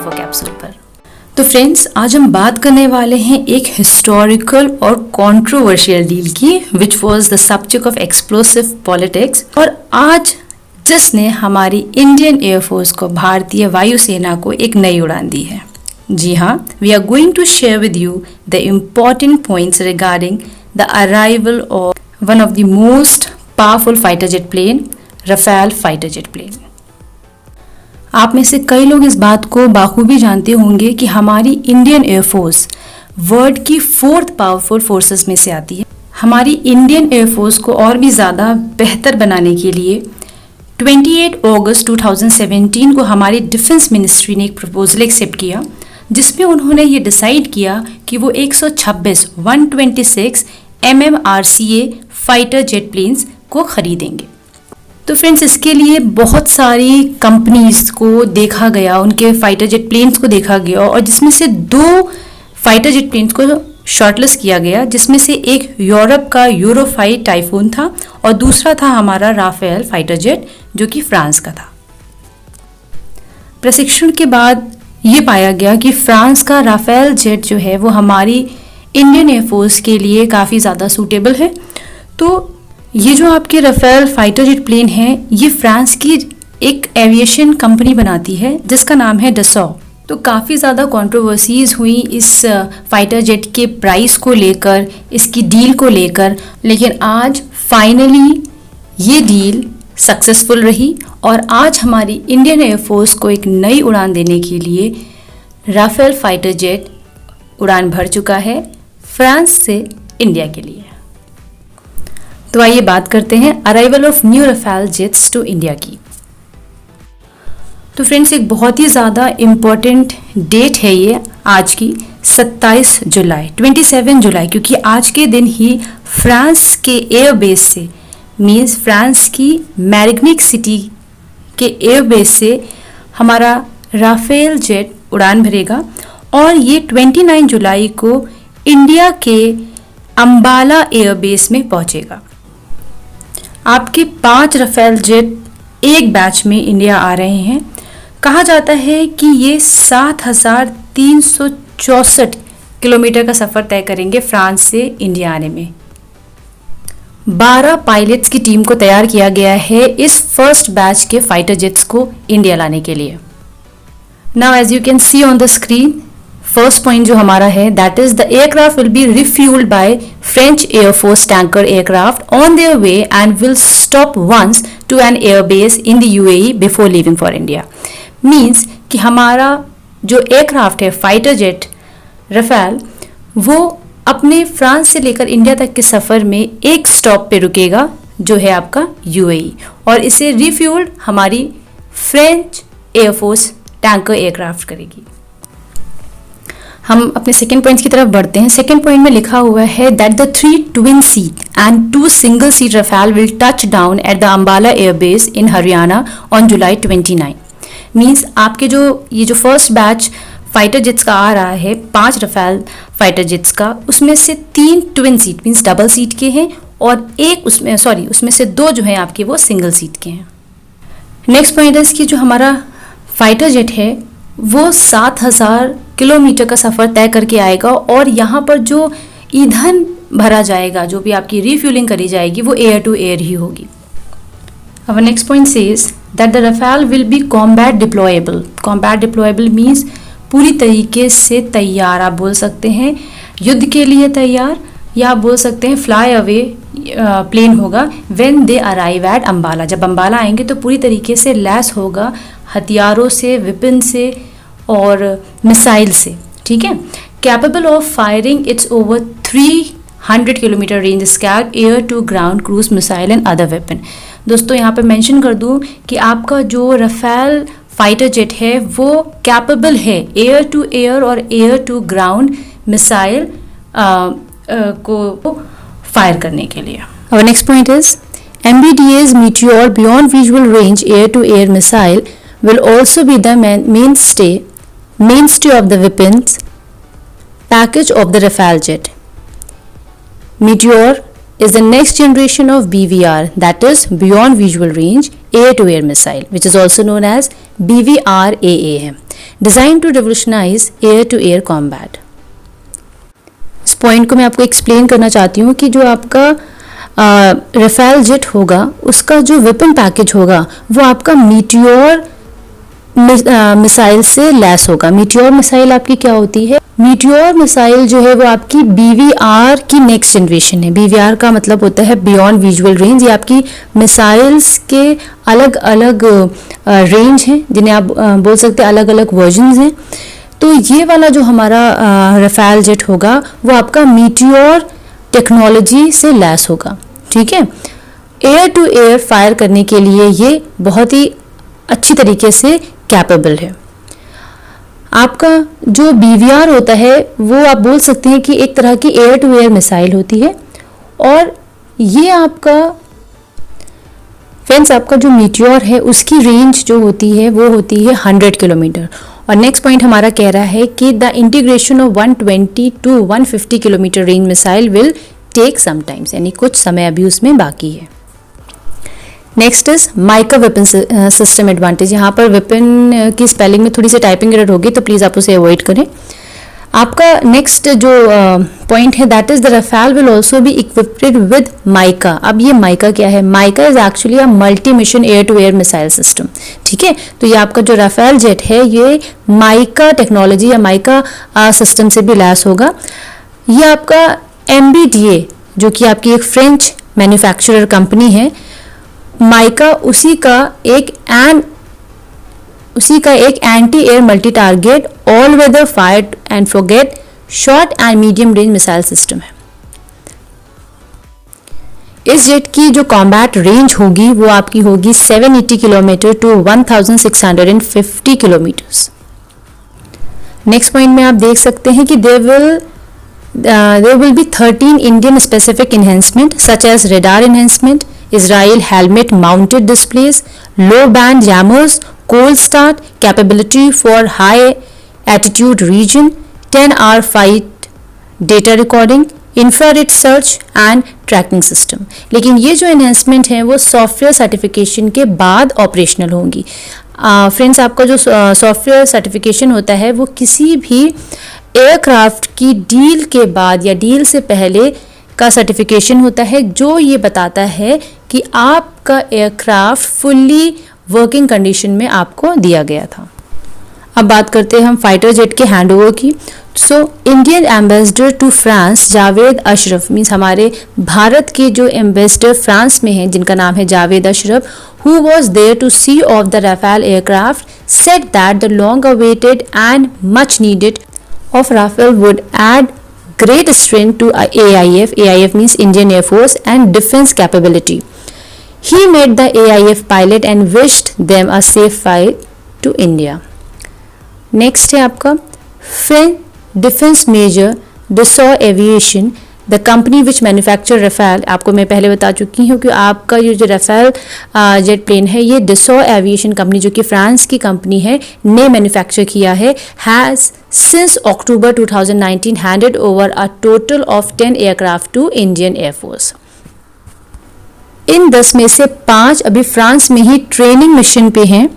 Info capsule पर। तो friends, आज हम बात करने वाले हैं एक हिस्टोरिकल और कंट्रोवर्शियल डील की, which was the subject of explosive politics. और आज जिसने हमारी इंडियन एयरफोर्स को, भारतीय वायुसेना को एक नई उड़ान दी है। जी हाँ, we are going to share with you the important points regarding the arrival of one of the most powerful fighter jet plane, Rafale fighter jet plane. आप में से कई लोग इस बात को बाखूबी जानते होंगे कि हमारी इंडियन एयरफोर्स वर्ल्ड की 4th पावरफुल फोर्सेस में से आती है। हमारी इंडियन एयरफोर्स को और भी ज़्यादा बेहतर बनाने के लिए 28 अगस्त 2017 को हमारी डिफेंस मिनिस्ट्री ने एक प्रपोजल एक्सेप्ट किया, जिसमें उन्होंने ये डिसाइड किया कि वो 126 MMRCA फाइटर जेट प्लेन्स को खरीदेंगे। तो फ्रेंड्स, इसके लिए बहुत सारी कंपनीज को देखा गया, उनके फाइटर जेट प्लेन्स को देखा गया, और जिसमें से 2 फाइटर जेट प्लेन्स को शॉर्टलिस्ट किया गया, जिसमें से एक यूरोप का यूरोफाइट टाइफून था और दूसरा था हमारा राफेल फाइटर जेट, जो कि फ्रांस का था। प्रशिक्षण के बाद ये पाया गया कि फ्रांस का राफेल जेट जो है वो हमारी इंडियन एयरफोर्स के लिए काफ़ी ज़्यादा सूटेबल है। तो ये जो आपके राफेल फाइटर जेट प्लेन है, ये फ्रांस की एक एविएशन कंपनी बनाती है जिसका नाम है डसॉ। तो काफ़ी ज़्यादा कंट्रोवर्सीज हुई इस फाइटर जेट के प्राइस को लेकर, इसकी डील को लेकर, लेकिन आज फाइनली ये डील सक्सेसफुल रही और आज हमारी इंडियन एयरफोर्स को एक नई उड़ान देने के लिए राफेल फाइटर जेट उड़ान भर चुका है फ्रांस से इंडिया के लिए। तो आइए बात करते हैं arrival of new Rafale jets to India की। तो फ्रेंड्स, एक बहुत ही ज़्यादा इम्पॉर्टेंट डेट है ये आज की 27 जुलाई, क्योंकि आज के दिन ही फ्रांस के एयरबेस से, मीन्स फ्रांस की मैरिग्निक सिटी के एयरबेस से हमारा राफेल जेट उड़ान भरेगा और ये 29 जुलाई को इंडिया के अंबाला एयरबेस में पहुंचेगा। आपके 5 राफेल जेट एक बैच में इंडिया आ रहे हैं। कहा जाता है कि ये 7,364 किलोमीटर का सफ़र तय करेंगे फ्रांस से इंडिया आने में। 12 पायलट्स की टीम को तैयार किया गया है इस फर्स्ट बैच के फाइटर जेट्स को इंडिया लाने के लिए। Now as you can see on the screen, first point जो हमारा है, that is the aircraft will be refuelled by French air force tanker aircraft on their way and will stop once to an airbase in the UAE before leaving for India. Means कि हमारा जो aircraft है fighter jet Rafale, वो अपने France से लेकर India तक के सफ़र में एक स्टॉप पे रुकेगा जो है आपका यूएई, और इसे रिफ्यूल्ड हमारी फ्रेंच एयरफोर्स टैंकर एयरक्राफ्ट करेगी। हम अपने सेकेंड पॉइंट की तरफ बढ़ते हैं। सेकेंड पॉइंट में लिखा हुआ है that the 3 twin seat and 2 single seat Rafale will touch down at the Ambala airbase in Haryana on July 29। Means आपके ये जो फर्स्ट बैच फाइटर जेट्स का आ रहा है, 5 राफेल फाइटर जेट्स का, उसमें से 3 twin seat means double seat के हैं और एक उसमें से 2 जो हैं आपके वो सिंगल सीट के हैं। नेक्स्ट पॉइंट है कि जो हमारा फाइटर जेट है वो 7,000 किलोमीटर का सफ़र तय करके आएगा और यहाँ पर जो ईंधन भरा जाएगा, जो भी आपकी रिफ्यूलिंग करी जाएगी, वो एयर टू एयर ही होगी। अब next point says that the Rafale will be combat deployable. Combat deployable means पूरी तरीके से तैयार, आप बोल सकते हैं युद्ध के लिए तैयार, या आप बोल सकते हैं फ्लाई अवे प्लेन होगा when they arrive at Ambala. जब अंबाला आएंगे तो पूरी तरीके से लैस होगा हथियारों से, वेपन से और मिसाइल से, ठीक है। Capable of firing its over 300 kilometre range scalp air to ground cruise missile and other weapon. दोस्तों, यहाँ पे मेंशन कर दूँ कि आपका जो राफेल फाइटर जेट है वो कैपेबल है एयर टू एयर और एयर टू ग्राउंड मिसाइल को फायर करने के लिए। Our next point is MBDA's Meteor Beyond Visual Range Air-to-Air Missile will also be the mainstay of the weapons package of the Rafale jet. Meteor is the next generation of BVR, that is Beyond Visual Range Air-to-Air Missile, which is also known as BVRAAM. Design to revolutionise air to air combat. इस point को मैं आपको explain करना चाहती हूँ कि जो आपका रफेल जेट होगा उसका जो वेपन पैकेज होगा वो आपका मीटियोर मिसाइल से लैस होगा। मीटियोर मिसाइल आपकी क्या होती है? मीटियोर मिसाइल जो है वो आपकी BVR की नेक्स्ट जनरेशन है। BVR का मतलब होता है बियॉन्ड विजुअल रेंज। ये आपकी मिसाइल्स के अलग अलग रेंज हैं जिन्हें आप बोल सकते हैं अलग अलग वर्जन्स हैं। तो ये वाला जो हमारा रफेल जेट होगा वो आपका मीटियोर टेक्नोलॉजी से लैस होगा, ठीक है। एयर टू एयर फायर करने के लिए ये बहुत ही अच्छी तरीके से कैपेबल है। आपका जो BVR होता है वो आप बोल सकते हैं कि एक तरह की एयर टू एयर मिसाइल होती है, और ये आपका फ्रेंड्स आपका जो मीटियोर है उसकी रेंज जो होती है वो होती है 100 किलोमीटर। और नेक्स्ट पॉइंट हमारा कह रहा है कि the integration of 120 to 150 kilometre range missile will take some times, यानी कुछ समय अभी उसमें बाकी है। Next is MICA weapon system advantage. यहाँ पर वेपन की स्पेलिंग में थोड़ी सी टाइपिंग एरर होगी तो प्लीज़ आप उसे अवॉइड करें। आपका नेक्स्ट जो पॉइंट है that is the Rafale will also be equipped with MICA. अब ये माइका क्या है? MICA is actually a multi mission air to air missile system, ठीक है। तो ये आपका जो रफेल जेट है ये माइका टेक्नोलॉजी या माइका सिस्टम से भी लैस होगा। ये आपका MBDA जो कि आपकी एक फ्रेंच मैन्युफैक्चरर कंपनी है, माइका उसी का एक anti air multi target all weather fire and forget short and medium range missile system है। इस जेट की जो कॉम्बैट रेंज होगी वो आपकी होगी 780 kilometre to 1650 kilometres. Next point में आप देख सकते हैं कि there will be 13 Indian specific enhancement such as radar enhancement, Israel helmet mounted displays, low band jammers, cold start, capability for high altitude region, 10-hour flight data recording, infrared search and tracking system। लेकिन ये जो enhancement है वो software certification के बाद operational होंगी। Friends आपका जो सॉफ्टवेयर सर्टिफिकेशन होता है वो किसी भी एयरक्राफ्ट की डील के बाद या डील से पहले का सर्टिफिकेशन होता है जो ये बताता है कि आपका एयरक्राफ्ट फुल्ली वर्किंग कंडीशन में आपको दिया गया था। अब बात करते हैं हम फाइटर जेट के हैंडओवर की। So Indian ambassador to France Javed Ashraf means हमारे भारत के जो एम्बेसडर फ्रांस में हैं जिनका नाम है Javed Ashraf, who was there to see off the Rafale aircraft, said that the long awaited and much needed of Rafale would add great strength to AIF. AIF means Indian Air Force and defense capability. He met the AIF pilot and wished them a safe flight to India. Next है आपका French defence major Dassault aviation, the company which manufacture Rafale. आपको मैं पहले बता चुकी हूँ कि आपका ये जो रफेल जेट प्लेन है ये Dassault एविएशन कंपनी जो कि फ्रांस की कंपनी है ने मैन्युफैक्चर किया है, has since October 2019 handed over a total of 10 aircraft to Indian air force. इन 10 में से 5 अभी फ्रांस में ही ट्रेनिंग मिशन पे हैं।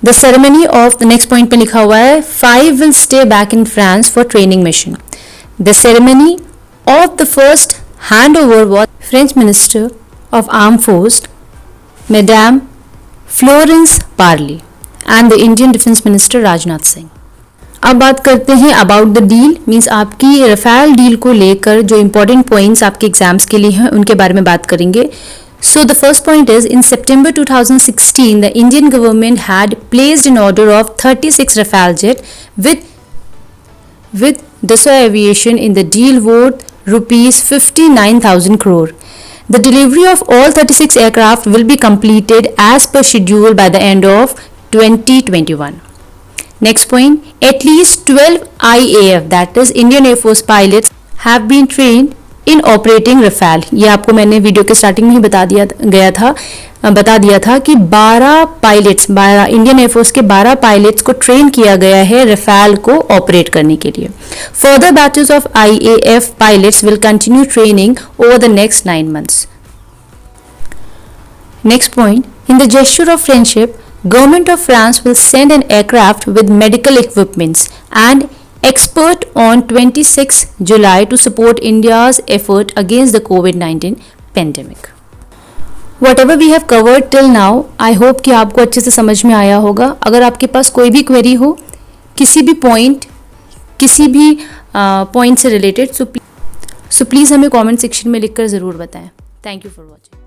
The ceremony of the next point पे लिखा हुआ है 5 will stay back in France for training mission. The ceremony of the first handover was French Minister of Armed Forces, Madame Florence Parly, and the Indian Defense Minister Rajnath Singh. अब बात करते हैं about the deal means आपकी Rafale deal को लेकर जो important points आपके exams के लिए हैं उनके बारे में बात करेंगे। So the first point is in September 2016 the Indian government had placed an order of 36 Rafale jet with Dassault Aviation in the deal worth rupees 59,000 crore. The delivery of all 36 aircraft will be completed as per schedule by the end of 2021. Next point, at least 12 IAF that is Indian Air Force pilots have been trained in operating Rafale. ये आपको मैंने video के starting में ही बता दिया था कि 12 Indian air force के 12 पायलट्स को ट्रेन किया गया है रफेल को ऑपरेट करने के लिए। Further batches of IAF pilots will continue training over the next 9 months. Next point, in the gesture of friendship, Government of France will send an aircraft with medical equipments and expert on 26 July to support India's effort against the COVID-19 pandemic. Whatever we have covered till now, I hope कि आपको अच्छे से समझ में आया होगा. अगर आपके पास कोई भी क्वेरी हो किसी भी पॉइंट से रिलेटेड, सो प्लीज़ हमें कमेंट सेक्शन में लिखकर ज़रूर बताएं. Thank you for watching.